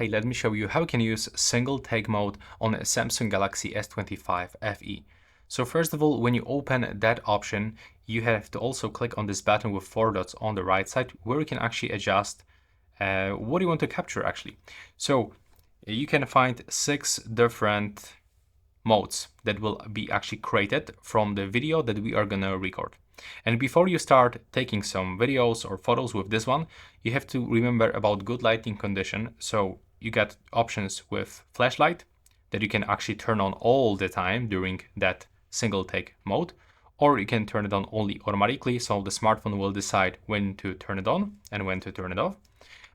Hey, let me show you how you can use single take mode on a Samsung Galaxy S25 FE. So first of all, when you open that option, you have to also click on this button with 4 dots on the right side where you can actually adjust what you want to capture actually. So you can find 6 different modes that will be actually created from the video that we are gonna record. And before you start taking some videos or photos with this one, you have to remember about good lighting condition. So you got options with flashlight that you can actually turn on all the time during that single take mode, or you can turn it on only automatically. So the smartphone will decide when to turn it on and when to turn it off.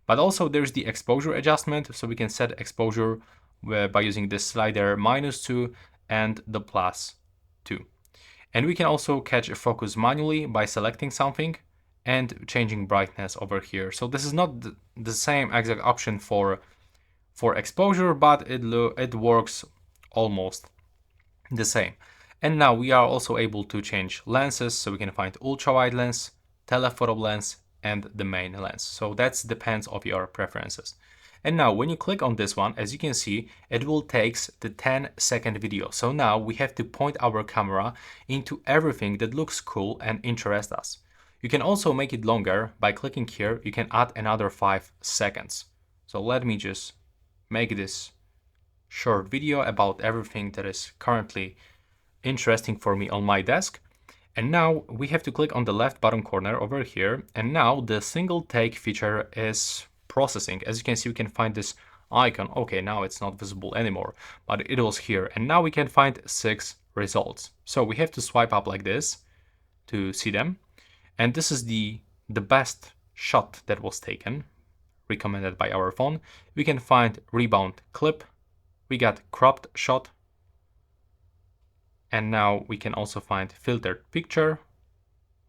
But also there's the exposure adjustment. So we can set exposure by using this slider -2 and the +2. And we can also catch a focus manually by selecting something and changing brightness over here. So this is not the same exact option for exposure, but it works almost the same. And now we are also able to change lenses. So we can find ultra wide lens, telephoto lens, and the main lens. So that depends on your preferences. And now when you click on this one, as you can see, it will take the 10-second video. So now we have to point our camera into everything that looks cool and interests us. You can also make it longer by clicking here. You can add another 5 seconds. So let me just make this short video about everything that is currently interesting for me on my desk. And now we have to click on the left bottom corner over here. And now the single take feature is processing. As you can see, we can find this icon. Okay, now it's not visible anymore, but it was here. And now we can find 6 results. So we have to swipe up like this to see them. And this is the best shot that was taken, recommended by our phone. We can find rebound clip. We got cropped shot. And now we can also find filtered picture.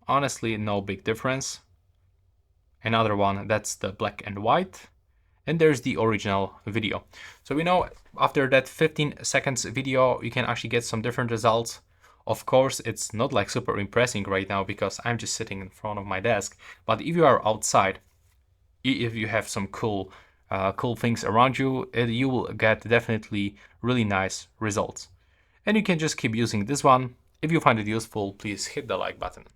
Honestly, no big difference. Another one, that's the black and white. And there's the original video. So we know after that 15 seconds video, you can actually get some different results. Of course, it's not like super impressing right now because I'm just sitting in front of my desk. But if you are outside, if you have some cool things around you, you will get definitely really nice results. And you can just keep using this one. If you find it useful, please hit the like button.